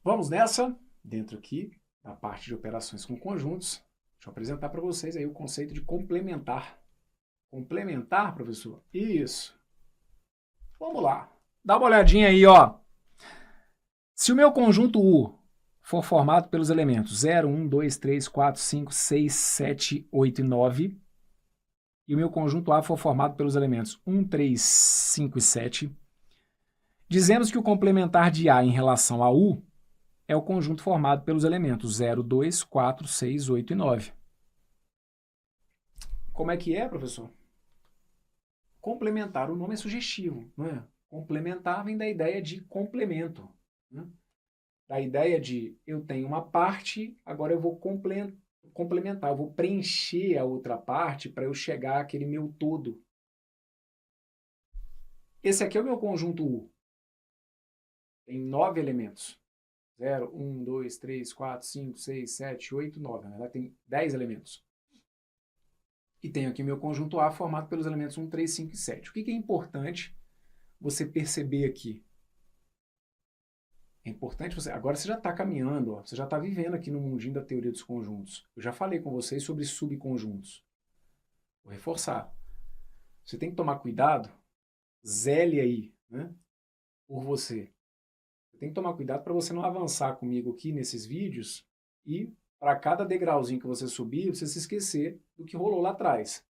Vamos nessa, dentro aqui da parte de operações com conjuntos. Deixa eu apresentar para vocês aí o conceito de complementar. Complementar, professor? Isso. Vamos lá. Dá uma olhadinha aí, ó. Se o meu conjunto U for formado pelos elementos 0, 1, 2, 3, 4, 5, 6, 7, 8 e 9, e o meu conjunto A for formado pelos elementos 1, 3, 5 e 7, dizemos que o complementar de A em relação a U é o conjunto formado pelos elementos 0, 2, 4, 6, 8 e 9. Como é que é, professor? Complementar, o nome é sugestivo, não é? Complementar vem da ideia de complemento, né? Da ideia de eu tenho uma parte, agora eu vou complementar, eu vou preencher a outra parte para eu chegar àquele meu todo. Esse aqui é o meu conjunto U. Tem 9 elementos. 0, 1, 2, 3, 4, 5, 6, 7, 8, 9. Na verdade, tem 10 elementos. E tenho aqui meu conjunto A formado pelos elementos 1, 3, 5 e 7. O que é importante você perceber aqui? É importante você. Agora você já está caminhando, ó, você já está vivendo aqui no mundinho da teoria dos conjuntos. Eu já falei com vocês sobre subconjuntos. Vou reforçar. Você tem que tomar cuidado, zele aí, né, por você. Você tem que tomar cuidado para você não avançar comigo aqui nesses vídeos e para cada degrauzinho que você subir, você se esquecer do que rolou lá atrás.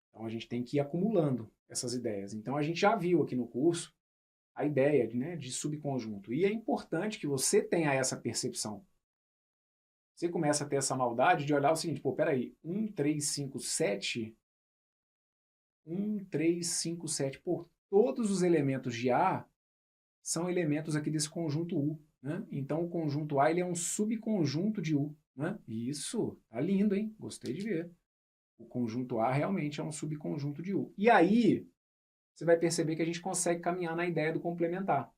Então a gente tem que ir acumulando essas ideias. Então a gente já viu aqui no curso a ideia de subconjunto. E é importante que você tenha essa percepção. Você começa a ter essa maldade de olhar o seguinte, pô, peraí, 1, 3, 5, 7, 1, 3, 5, 7, pô, todos os elementos de A são elementos aqui desse conjunto U, né? Então o conjunto A ele é um subconjunto de U, né? Isso, tá lindo, hein? Gostei de ver. O conjunto A realmente é um subconjunto de U. E aí, você vai perceber que a gente consegue caminhar na ideia do complementar.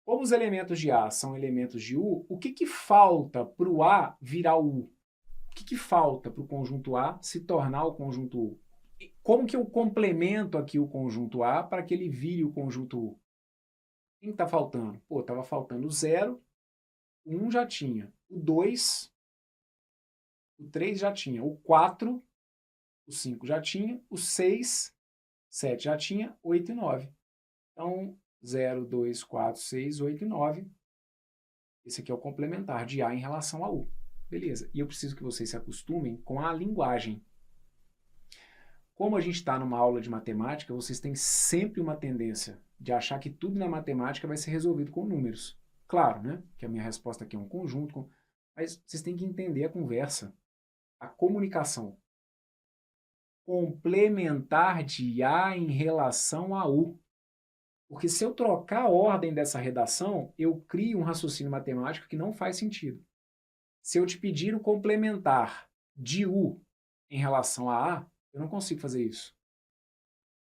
Como os elementos de A são elementos de U, o que falta para o A virar o U? O que falta para o conjunto A se tornar o conjunto U? E como que eu complemento aqui o conjunto A para que ele vire o conjunto U? O que está faltando? Pô, estava faltando o 0, o 1 já tinha, o 2, o 3 já tinha, o 4, o 5 já tinha, o 6, 7 já tinha, 8 e 9. Então, 0, 2, 4, 6, 8 e 9. Esse aqui é o complementar de A em relação a U. Beleza. E eu preciso que vocês se acostumem com a linguagem. Como a gente está numa aula de matemática, vocês têm sempre uma tendência de achar que tudo na matemática vai ser resolvido com números. Claro, né? Que a minha resposta aqui é um conjunto, mas vocês têm que entender a conversa, a comunicação. Complementar de A em relação a U. Porque se eu trocar a ordem dessa redação, eu crio um raciocínio matemático que não faz sentido. Se eu te pedir o complementar de U em relação a A, eu não consigo fazer isso.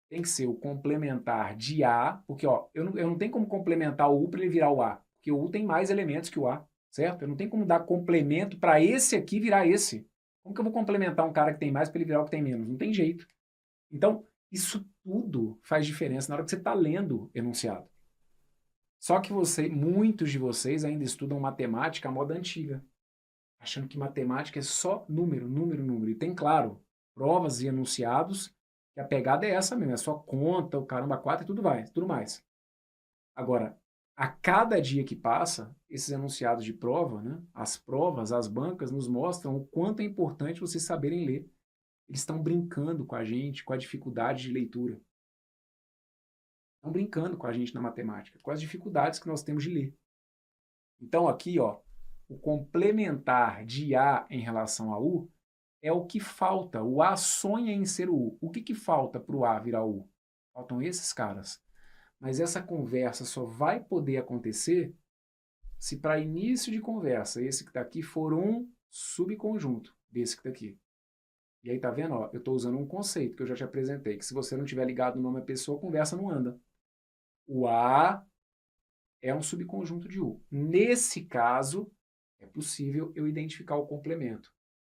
Tem que ser o complementar de A, porque ó, eu não tenho como complementar o U para ele virar o A, porque o U tem mais elementos que o A, certo? Eu não tenho como dar complemento para esse aqui virar esse. Como que eu vou complementar um cara que tem mais para ele virar o que tem menos? Não tem jeito. Então, isso tudo faz diferença na hora que você está lendo enunciado. Só que muitos de vocês ainda estudam matemática à moda antiga, achando que matemática é só número, número, número. E tem, claro, provas e enunciados, que a pegada é essa mesmo, é só conta, o caramba, quatro e tudo mais. Agora, a cada dia que passa, esses enunciados de prova, né, as provas, as bancas, nos mostram o quanto é importante vocês saberem ler. Eles estão brincando com a gente, com a dificuldade de leitura. Estão brincando com a gente na matemática, com as dificuldades que nós temos de ler. Então, aqui, ó, o complementar de A em relação a U é o que falta. O A sonha em ser o U. O que falta para o A virar U? Faltam esses caras. Mas essa conversa só vai poder acontecer se para início de conversa esse que está aqui for um subconjunto desse que está aqui. E aí, tá vendo? Ó, eu estou usando um conceito que eu já te apresentei, que se você não tiver ligado no nome da pessoa, a conversa não anda. O A é um subconjunto de U. Nesse caso, é possível eu identificar o complemento.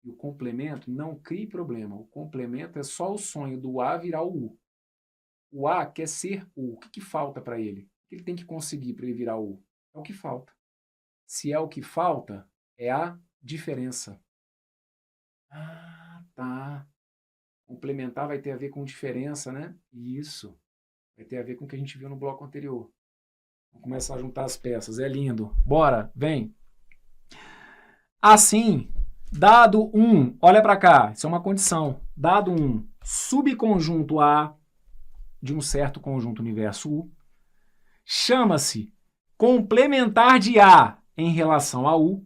E o complemento não cria problema. O complemento é só o sonho do A virar o U. O A quer ser U. O que falta para ele? O que ele tem que conseguir para ele virar U? É o que falta. Se é o que falta, é a diferença. Ah, tá. Complementar vai ter a ver com diferença, né? Isso. Vai ter a ver com o que a gente viu no bloco anterior. Vamos começar a juntar as peças. É lindo. Bora, vem. Assim, dado 1, olha para cá, isso é uma condição. Dado 1, subconjunto A de um certo conjunto universo U, chama-se complementar de A em relação a U,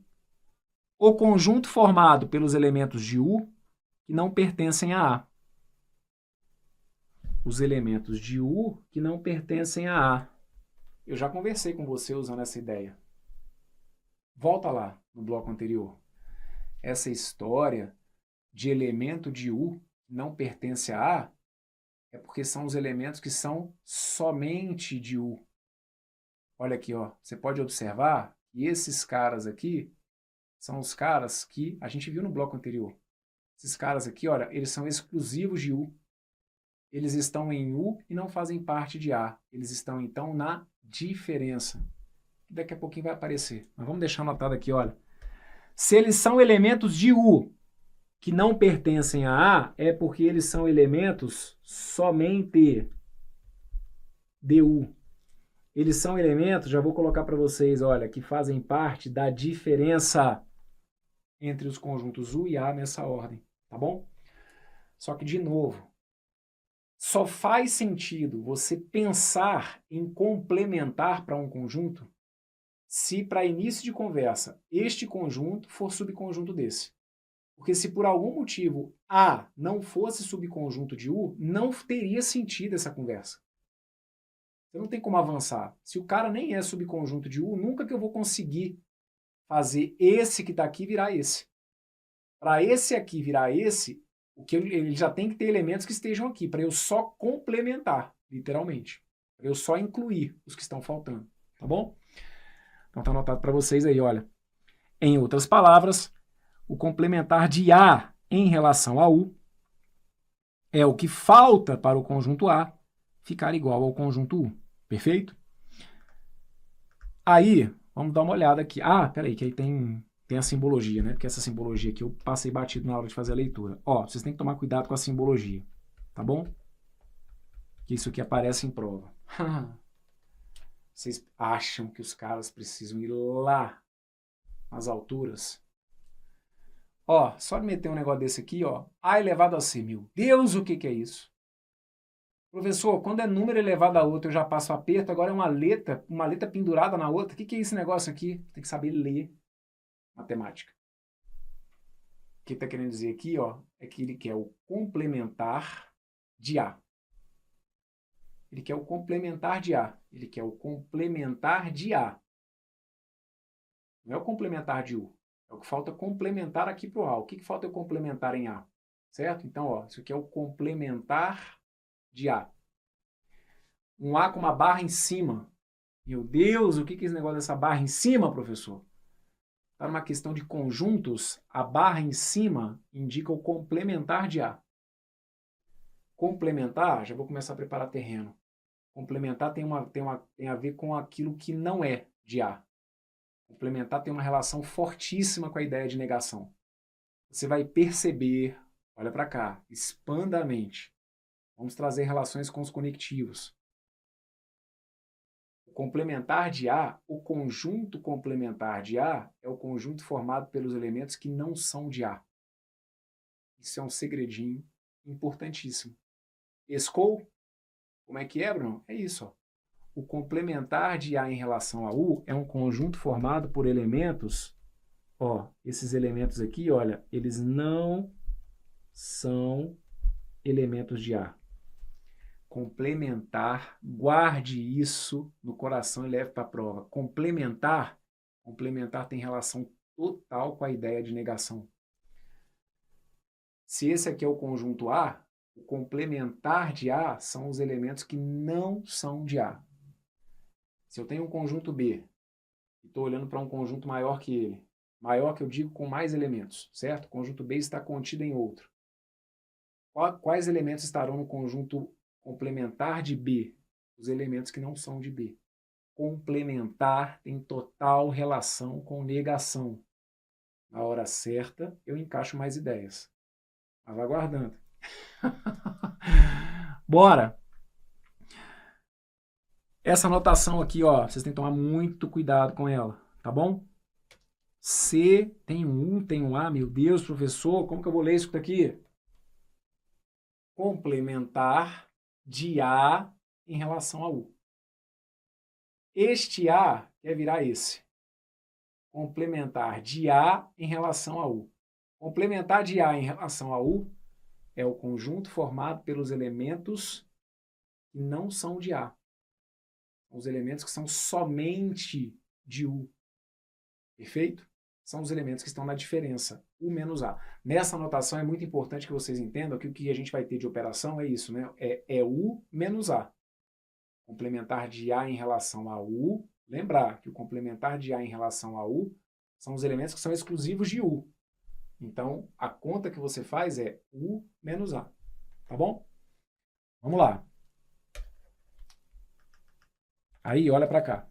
o conjunto formado pelos elementos de U que não pertencem a A. Os elementos de U que não pertencem a A. Eu já conversei com você usando essa ideia. Volta lá no bloco anterior. Essa história de elemento de U que não pertence a A é porque são os elementos que são somente de U. Olha aqui, ó. Você pode observar que esses caras aqui são os caras que a gente viu no bloco anterior. Esses caras aqui, olha, eles são exclusivos de U. Eles estão em U e não fazem parte de A. Eles estão, então, na diferença. Daqui a pouquinho vai aparecer. Mas vamos deixar anotado aqui, olha. Se eles são elementos de U que não pertencem a A, é porque eles são elementos somente de U. Eles são elementos, já vou colocar para vocês, olha, que fazem parte da diferença entre os conjuntos U e A nessa ordem, tá bom? Só que, de novo, só faz sentido você pensar em complementar para um conjunto se, para início de conversa, este conjunto for subconjunto desse. Porque se por algum motivo A não fosse subconjunto de U, não teria sentido essa conversa. Você não tem como avançar. Se o cara nem é subconjunto de U, nunca que eu vou conseguir fazer esse que está aqui virar esse. Para esse aqui virar esse, ele já tem que ter elementos que estejam aqui, para eu só complementar, literalmente. Para eu só incluir os que estão faltando. Tá bom? Então está anotado para vocês aí, olha. Em outras palavras, o complementar de A em relação a U é o que falta para o conjunto A ficar igual ao conjunto U. Perfeito? Aí, vamos dar uma olhada aqui. Ah, peraí, que aí tem a simbologia, né? Porque essa simbologia aqui eu passei batido na hora de fazer a leitura. Ó, vocês têm que tomar cuidado com a simbologia, tá bom? Que isso aqui aparece em prova. Vocês acham que os caras precisam ir lá nas alturas? Ó, só de meter um negócio desse aqui, ó. A elevado a C, meu Deus, o que é isso? Professor, quando é número elevado a outro, eu já passo aperto, agora é uma letra pendurada na outra. O que é esse negócio aqui? Tem que saber ler matemática. O que está querendo dizer aqui, ó, é que ele quer o complementar de A. Ele quer o complementar de A. Ele quer o complementar de A. Não é o complementar de U. É o que falta complementar aqui para o A. O que falta eu complementar em A? Certo? Então, ó, isso aqui é o complementar de A. Um A com uma barra em cima. Meu Deus, o que é esse negócio dessa barra em cima, professor? Está numa questão de conjuntos, a barra em cima indica o complementar de A. Complementar, já vou começar a preparar terreno. Complementar tem a ver com aquilo que não é de A. Complementar tem uma relação fortíssima com a ideia de negação. Você vai perceber, olha para cá, expanda a mente. Vamos trazer relações com os conectivos. O complementar de A, o conjunto complementar de A, é o conjunto formado pelos elementos que não são de A. Isso é um segredinho importantíssimo. Escou? Como é que é, Bruno? É isso, ó. O complementar de A em relação a U é um conjunto formado por elementos, ó, esses elementos aqui, olha, eles não são elementos de A. Complementar, guarde isso no coração e leve para a prova. Complementar tem relação total com a ideia de negação. Se esse aqui é o conjunto A, o complementar de A são os elementos que não são de A. Se eu tenho um conjunto B e estou olhando para um conjunto maior que ele, maior que eu digo com mais elementos, certo? O conjunto B está contido em outro. Quais elementos estarão no conjunto complementar de B? Os elementos que não são de B. Complementar tem total relação com negação. Na hora certa, eu encaixo mais ideias. Mas aguardando. Bora! Essa anotação aqui, ó, vocês têm que tomar muito cuidado com ela, tá bom? C tem um U, tem um A, meu Deus, professor, como que eu vou ler isso daqui? Complementar de A em relação a U. Este A quer virar esse. Complementar de A em relação a U. Complementar de A em relação a U é o conjunto formado pelos elementos que não são de A. Os elementos que são somente de U. Perfeito? São os elementos que estão na diferença, U menos A. Nessa anotação é muito importante que vocês entendam que o que a gente vai ter de operação é isso, né? É U menos A. Complementar de A em relação a U. Lembrar que o complementar de A em relação a U são os elementos que são exclusivos de U. Então, a conta que você faz é U menos A. Tá bom? Vamos lá. Aí, olha para cá.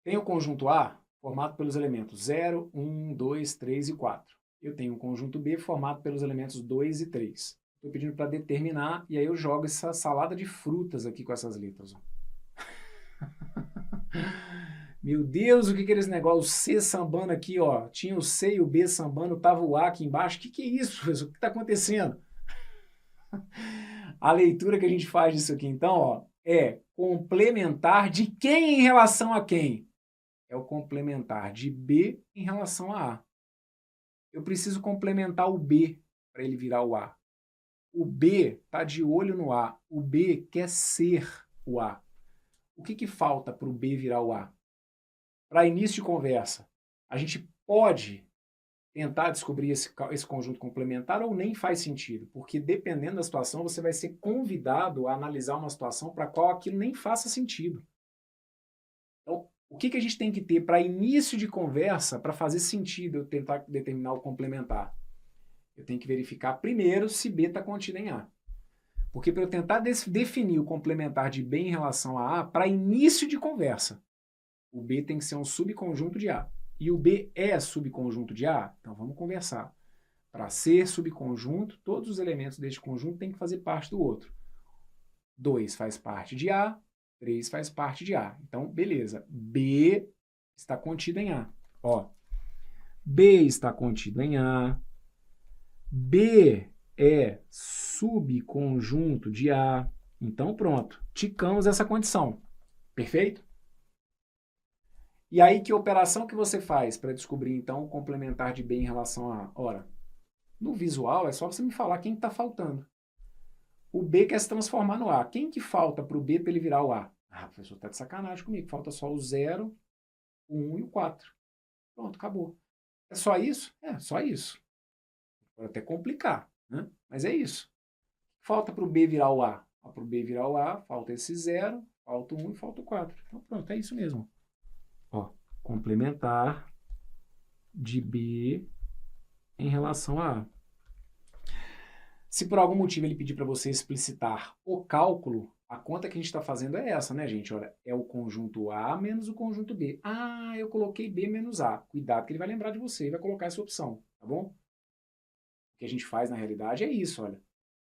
Tem o conjunto A formado pelos elementos 0, 1, 2, 3 e 4. Eu tenho o conjunto B formado pelos elementos 2 e 3. Estou pedindo para determinar e aí eu jogo essa salada de frutas aqui com essas letras. Meu Deus, o que é esse negócio? O C sambando aqui, ó. Tinha o C e o B sambando, tava o A aqui embaixo. O que é isso, professor? O que está acontecendo? A leitura que a gente faz disso aqui, então, ó, é complementar de quem em relação a quem? É o complementar de B em relação a A. Eu preciso complementar o B para ele virar o A. O B está de olho no A. O B quer ser o A. O que falta para o B virar o A? Para início de conversa, a gente pode tentar descobrir esse conjunto complementar ou nem faz sentido, porque dependendo da situação, você vai ser convidado a analisar uma situação para a qual aquilo nem faça sentido. Então, o que a gente tem que ter para início de conversa, para fazer sentido eu tentar determinar o complementar? Eu tenho que verificar primeiro se B está contido em A. Porque para eu tentar definir o complementar de B em relação a A, para início de conversa, o B tem que ser um subconjunto de A. E o B é subconjunto de A? Então vamos conversar. Para ser subconjunto, todos os elementos deste conjunto têm que fazer parte do outro. 2 faz parte de A, 3 faz parte de A. Então, beleza. B está contido em A. Ó, B está contido em A. B é subconjunto de A. Então, pronto. Ticamos essa condição. Perfeito? E aí, que operação que você faz para descobrir, então, o complementar de B em relação a A? Ora, no visual é só você me falar quem está faltando. O B quer se transformar no A. Quem que falta para o B para ele virar o A? Ah, professor, está de sacanagem comigo. Falta só o 0, o 1 e o 4. Pronto, acabou. É só isso? É, só isso. Pode até complicar, né? Mas é isso. Falta para o B virar o A. Para o B virar o A, falta esse 0, falta o 1 e falta o 4. Então pronto, é isso mesmo. Ó, complementar de B em relação a A. Se por algum motivo ele pedir para você explicitar o cálculo, a conta que a gente está fazendo é essa, né, gente? Olha, é o conjunto A menos o conjunto B. Ah, eu coloquei B menos A. Cuidado que ele vai lembrar de você e vai colocar essa opção, tá bom? O que a gente faz na realidade é isso, olha.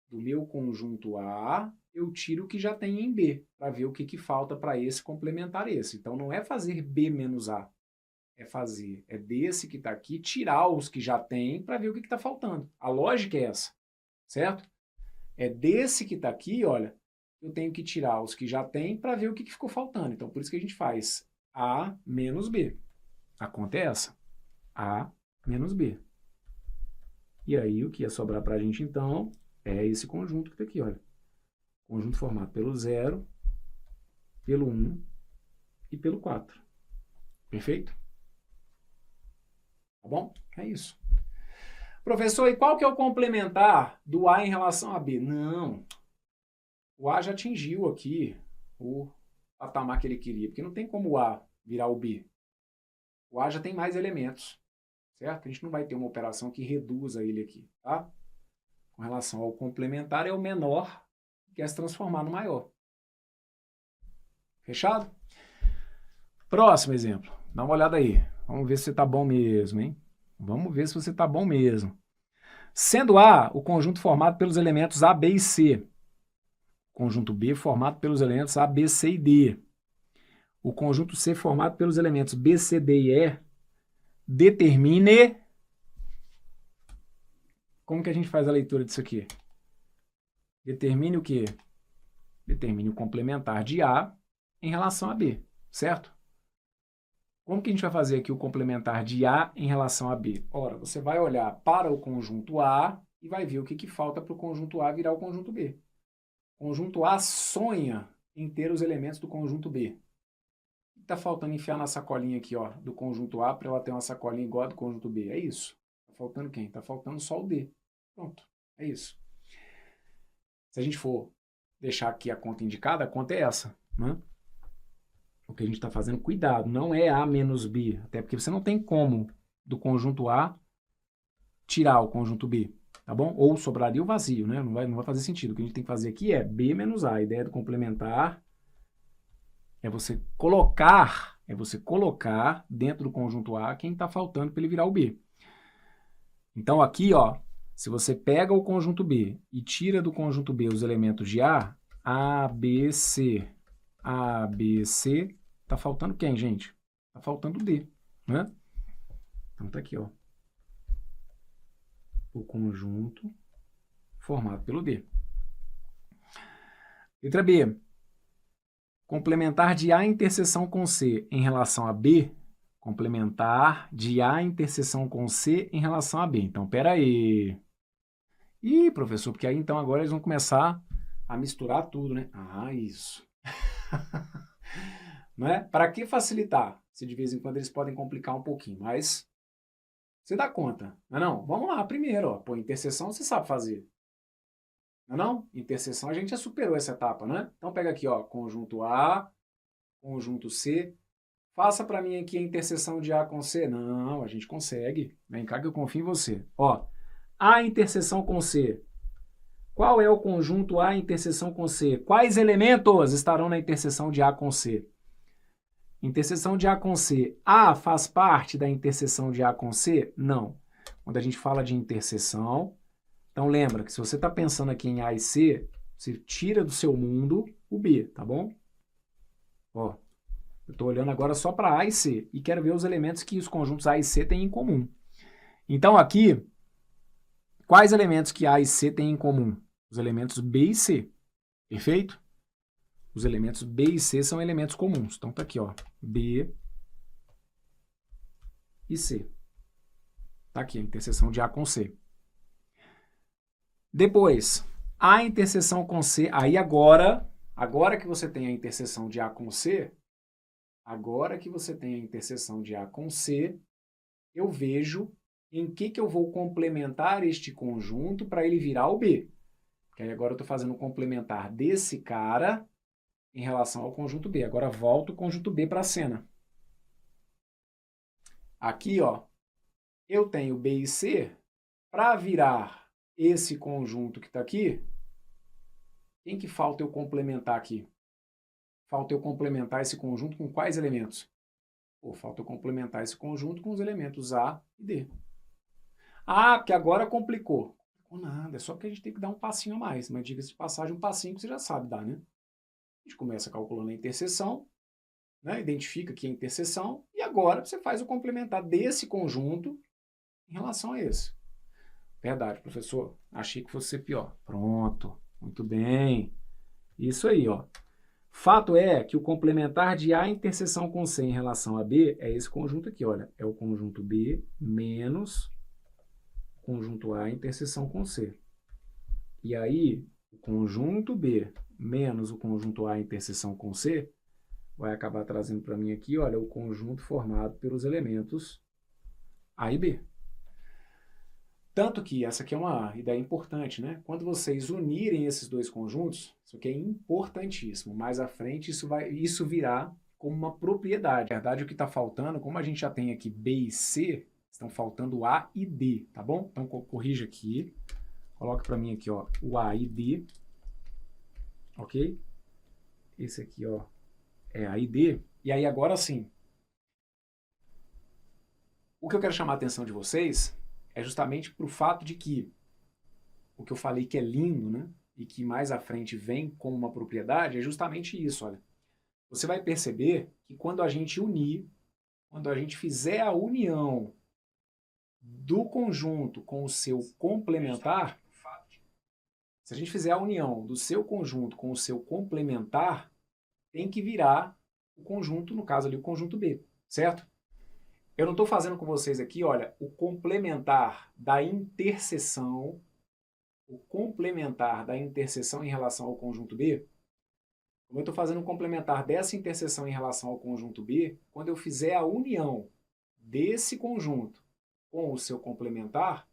Do meu conjunto A, eu tiro o que já tem em B, para ver o que falta para esse complementar esse. Então não é fazer B menos A. É desse que está aqui, tirar os que já tem para ver o que está faltando. A lógica é essa, certo? É desse que está aqui, olha, eu tenho que tirar os que já tem para ver o que ficou faltando. Então, por isso que a gente faz A menos B. A conta é essa. A menos B. E aí, o que ia sobrar para a gente, então, é esse conjunto que está aqui, olha. Conjunto formado pelo 0, pelo 1 e pelo 4. Perfeito? Tá bom? É isso. Professor, e qual que é o complementar do A em relação a B? Não. O A já atingiu aqui o patamar que ele queria, porque não tem como o A virar o B. O A já tem mais elementos, certo? A gente não vai ter uma operação que reduza ele aqui, tá? Com relação ao complementar, é o menor que quer se transformar no maior. Fechado? Próximo exemplo. Dá uma olhada aí. Vamos ver se você tá bom mesmo, hein? Vamos ver se você tá bom mesmo. Sendo A o conjunto formado pelos elementos A, B e C. Conjunto B formado pelos elementos A, B, C e D. O conjunto C formado pelos elementos B, C, D e E. Determine... Como que a gente faz a leitura disso aqui? Determine o quê? Determine o complementar de A em relação a B, certo? Como que a gente vai fazer aqui o complementar de A em relação a B? Ora, você vai olhar para o conjunto A e vai ver o que falta para o conjunto A virar o conjunto B. O conjunto A sonha em ter os elementos do conjunto B. O que está faltando enfiar na sacolinha aqui, ó, do conjunto A para ela ter uma sacolinha igual a do conjunto B? É isso. Está faltando quem? Está faltando só o D. Pronto, é isso. Se a gente for deixar aqui a conta indicada, a conta é essa, né? O que a gente está fazendo, cuidado, não é A menos B, até porque você não tem como do conjunto A tirar o conjunto B, tá bom? Ou sobraria o vazio, né? Não vai fazer sentido. O que a gente tem que fazer aqui é B menos A. A ideia do complementar é você colocar dentro do conjunto A quem está faltando para ele virar o B. Então aqui, ó, se você pega o conjunto B e tira do conjunto B os elementos de A, B, C, A, B, C, tá faltando quem, gente? Tá faltando D, né? Então tá aqui, ó. O conjunto formado pelo D. Letra B. Complementar de A interseção com C em relação a B. Complementar de A interseção com C em relação a B. Então, pera aí. Ih, professor, porque aí então agora eles vão começar a misturar tudo, né? Ah, isso. Não é? Para que facilitar? Se de vez em quando eles podem complicar um pouquinho, mas você dá conta, não é não? Vamos lá, primeiro, ó. Pô, interseção você sabe fazer. Não é não? Interseção a gente já superou essa etapa, né? Então pega aqui, ó, conjunto A, conjunto C. Faça para mim aqui a interseção de A com C. Não, a gente consegue. Vem cá que eu confio em você. Ó, A interseção com C. Qual é o conjunto A interseção com C? Quais elementos estarão na interseção de A com C? Interseção de A com C. A faz parte da interseção de A com C? Não. Quando a gente fala de interseção, então lembra que se você está pensando aqui em A e C, você tira do seu mundo o B, tá bom? Ó, eu estou olhando agora só para A e C e quero ver os elementos que os conjuntos A e C têm em comum. Então aqui, quais elementos que A e C têm em comum? Os elementos B e C, perfeito? Os elementos B e C são elementos comuns. Então tá aqui, ó, B e C. Tá aqui a interseção de A com C. Depois, a interseção com C, aí agora que você tem a interseção de A com C, eu vejo em que eu vou complementar este conjunto para ele virar o B. Porque aí agora eu estou fazendo um complementar desse cara em relação ao conjunto B. Agora volta o conjunto B para a cena. Aqui, ó, eu tenho B e C. Para virar esse conjunto que está aqui, quem que falta eu complementar aqui? Falta eu complementar esse conjunto com quais elementos? Pô, falta eu complementar esse conjunto com os elementos A e D. Ah, porque agora complicou. Complicou nada, é só porque a gente tem que dar um passinho a mais. Mas diga-se de passagem, um passinho que você já sabe dar, né? A gente começa calculando a interseção, né? Identifica aqui a interseção, e agora você faz o complementar desse conjunto em relação a esse. Verdade, professor. Achei que fosse ser pior. Pronto. Muito bem. Isso aí, ó. Fato é que o complementar de A interseção com C em relação a B é esse conjunto aqui, olha. É o conjunto B menos o conjunto A interseção com C. E aí, o conjunto B menos o conjunto A interseção com C vai acabar trazendo para mim aqui, olha, o conjunto formado pelos elementos A e B. Tanto que essa aqui é uma ideia importante, né? Quando vocês unirem esses dois conjuntos, isso aqui é importantíssimo. Mais à frente, isso virá como uma propriedade. Na verdade, o que está faltando, como a gente já tem aqui B e C, estão faltando A e D, tá bom? Então, corrija aqui. Coloque para mim aqui, ó, o A e D. Ok? Esse aqui, ó, é A e D. E aí agora sim, o que eu quero chamar a atenção de vocês é justamente para o fato de que o que eu falei que é lindo, né? E que mais à frente vem como uma propriedade, é justamente isso, olha. Você vai perceber que quando a gente unir, quando a gente fizer a união do conjunto com o seu complementar, se a gente fizer a união do seu conjunto com o seu complementar, tem que virar o conjunto, no caso ali, o conjunto B, certo? Eu não estou fazendo com vocês aqui, olha, o complementar da interseção, em relação ao conjunto B. Como eu estou fazendo um complementar dessa interseção em relação ao conjunto B, quando eu fizer a união desse conjunto com o seu complementar,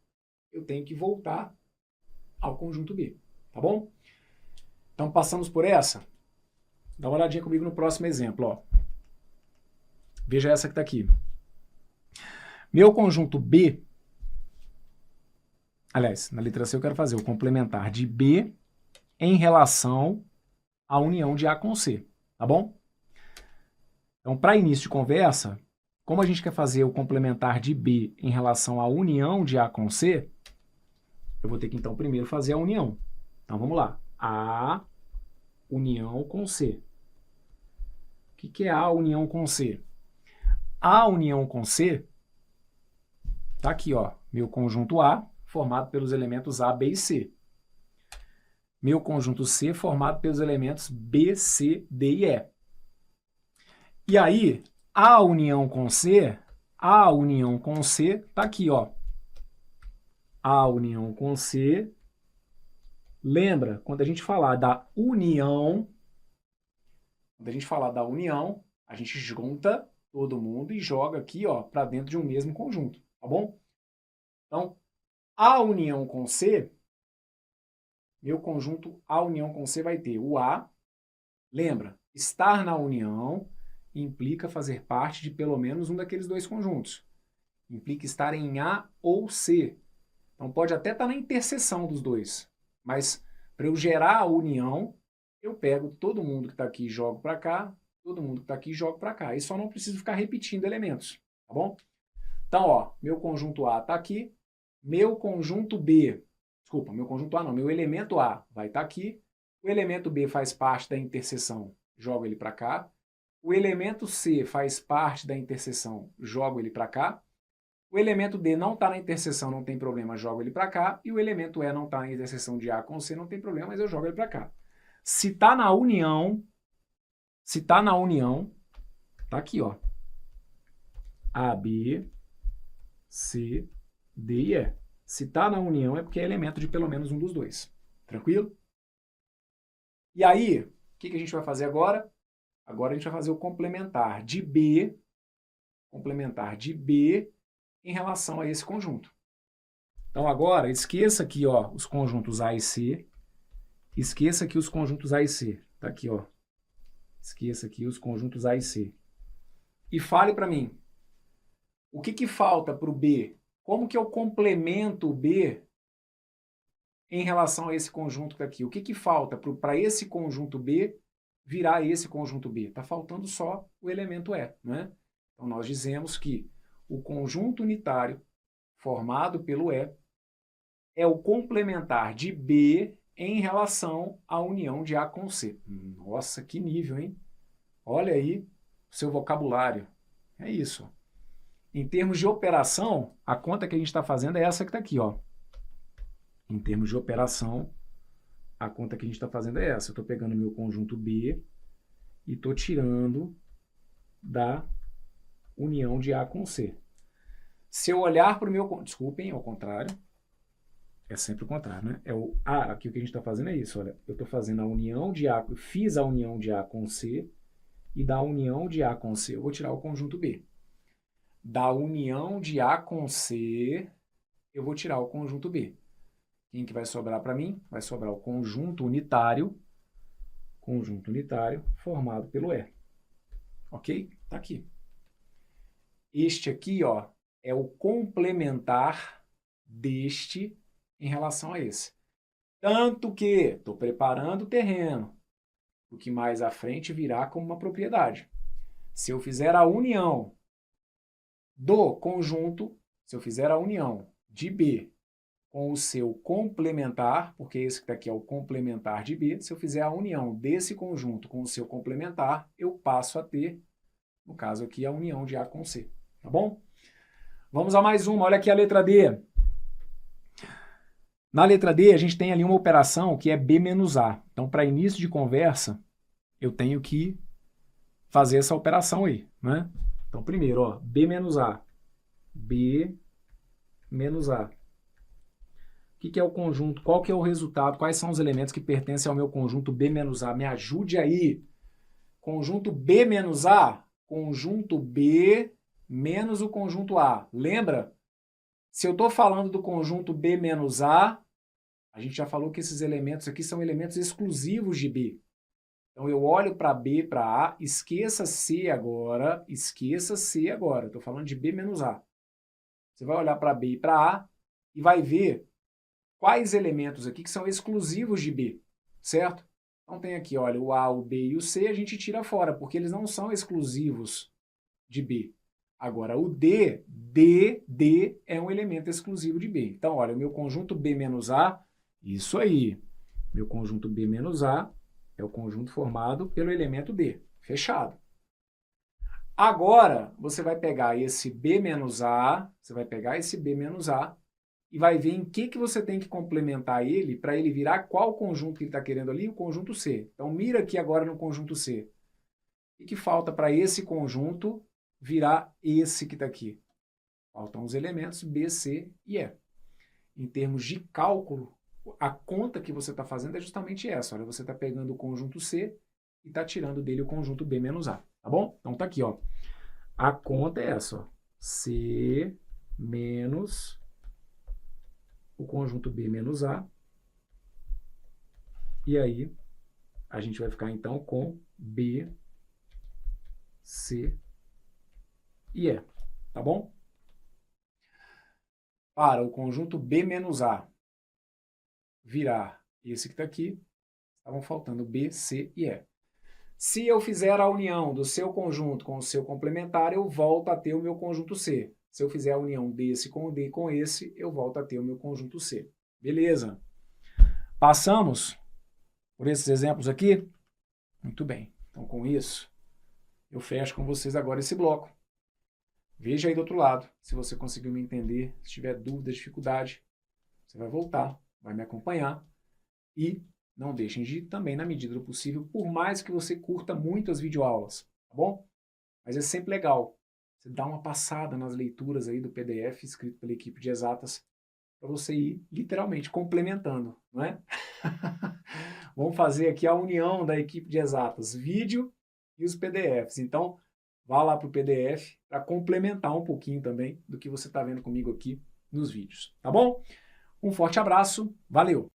eu tenho que voltar ao conjunto B, tá bom? Então passamos por essa. Dá uma olhadinha comigo no próximo exemplo, ó. Veja essa que está aqui. Meu conjunto B, aliás, na letra C eu quero fazer o complementar de B em relação à união de A com C, tá bom? Então, para início de conversa, como a gente quer fazer o complementar de B em relação à união de A com C, eu vou ter que, então, primeiro fazer a união. Então, vamos lá. A união com C. O que é A união com C? A união com C está aqui, ó, meu conjunto A, formado pelos elementos A, B e C. Meu conjunto C, formado pelos elementos B, C, D e E. E aí, A união com C está aqui, ó. A união com C. Lembra, quando a gente falar da união, a gente junta todo mundo e joga aqui, ó, para dentro de um mesmo conjunto, tá bom? Então, A união com C, meu conjunto A união com C vai ter o A. Lembra, estar na união implica fazer parte de pelo menos um daqueles dois conjuntos. Implica estar em A ou C. Então pode até estar na interseção dos dois. Mas para eu gerar a união, eu pego todo mundo que está aqui e jogo para cá, todo mundo que está aqui e jogo para cá. E só não preciso ficar repetindo elementos, tá bom? Então, ó, meu conjunto A está aqui, meu conjunto B, desculpa, meu conjunto A não, meu elemento A vai estar aqui, o elemento B faz parte da interseção, jogo ele para cá, o elemento C faz parte da interseção, jogo ele para cá, o elemento D não está na interseção, não tem problema, jogo ele para cá, e o elemento E não está na interseção de A com C, não tem problema, mas eu jogo ele para cá. Se está na união, tá aqui, ó, A, B, C, D e E. Se está na união é porque é elemento de pelo menos um dos dois. Tranquilo? E aí, o que a gente vai fazer agora? Agora a gente vai fazer o complementar de B em relação a esse conjunto. Então agora, esqueça aqui, ó, os conjuntos A e C. Esqueça aqui os conjuntos A e C. Tá aqui, ó. Esqueça aqui os conjuntos A e C. E fale para mim, o que falta para o B? Como que eu complemento o B em relação a esse conjunto que está aqui? O que falta para esse conjunto B virar esse conjunto B? Está faltando só o elemento E, né? Então nós dizemos que o conjunto unitário formado pelo E é o complementar de B em relação à união de A com C. Nossa, que nível, hein? Olha aí o seu vocabulário. É isso. Em termos de operação, a conta que a gente está fazendo é essa que está aqui, ó. Em termos de operação, a conta que a gente está fazendo é essa. Eu estou pegando meu conjunto B e estou tirando da união de A com C. Se eu olhar para o meu... Desculpem, ao contrário. É sempre o contrário, né? Aqui o que a gente está fazendo é isso, olha. Eu estou fazendo a união de A... Eu fiz a união de A com C e da união de A com C eu vou tirar o conjunto B. Da união de A com C, eu vou tirar o conjunto B. Quem que vai sobrar para mim? Vai sobrar o conjunto unitário formado pelo E. Ok? Tá aqui. Este aqui, ó, é o complementar deste em relação a esse. Tanto que estou preparando o terreno. o que mais à frente virá como uma propriedade. Se eu fizer a união do conjunto, se eu fizer a união de B com o seu complementar, porque esse que está aqui é o complementar de B, se eu fizer a união desse conjunto com o seu complementar, eu passo a ter, no caso aqui, a união de A com C. Tá bom? Vamos a mais uma. Olha aqui a letra D. Na letra D, a gente tem ali uma operação que é B menos A. Então, para início de conversa, eu tenho que fazer essa operação aí, né? Então, primeiro, ó, B menos A. B menos A. O que é o conjunto? Qual que é o resultado? Quais são os elementos que pertencem ao meu conjunto B menos A? Me ajude aí. Conjunto B menos A. Conjunto B menos o conjunto A. Lembra? Se eu estou falando do conjunto B menos A, a gente já falou que esses elementos aqui são elementos exclusivos de B. Então, eu olho para B, para A, esqueça C agora, estou falando de B menos A. Você vai olhar para B e para A e vai ver quais elementos aqui que são exclusivos de B, certo? Então, tem aqui, olha, o A, o B e o C a gente tira fora, porque eles não são exclusivos de B. Agora, o D é um elemento exclusivo de B. Então, olha, o meu conjunto B menos A, isso aí. Meu conjunto B menos A é o conjunto formado pelo elemento D. Fechado. Agora, você vai pegar esse B menos A, e vai ver em que você tem que complementar ele para ele virar qual conjunto que ele está querendo ali? O conjunto C. Então, mira aqui agora no conjunto C. O que falta para esse conjunto virar esse que está aqui? Faltam os elementos B, C e E. Em termos de cálculo, a conta que você está fazendo é justamente essa. Olha, você está pegando o conjunto C e está tirando dele o conjunto B menos A. Tá bom? Então tá aqui, ó. A conta é essa, ó. C menos o conjunto B menos A. E aí, a gente vai ficar então com B, C e E. Tá bom? Para o conjunto B menos A virar esse que está aqui, estavam faltando B, C e E. Se eu fizer a união do seu conjunto com o seu complementar, eu volto a ter o meu conjunto C. Se eu fizer a união desse com o D com esse, eu volto a ter o meu conjunto C. Beleza? Passamos por esses exemplos aqui? Muito bem. Então, com isso, eu fecho com vocês agora esse bloco. Veja aí do outro lado, se você conseguiu me entender, se tiver dúvida, dificuldade, você vai voltar, vai me acompanhar e não deixem de, também, na medida do possível, por mais que você curta muito as videoaulas, tá bom? Mas é sempre legal você dar uma passada nas leituras aí do PDF escrito pela equipe de exatas para você ir, literalmente, complementando, não é? Vamos fazer aqui a união da equipe de exatas, vídeo e os PDFs. Então, vá lá para o PDF para complementar um pouquinho também do que você está vendo comigo aqui nos vídeos, tá bom? Um forte abraço, valeu!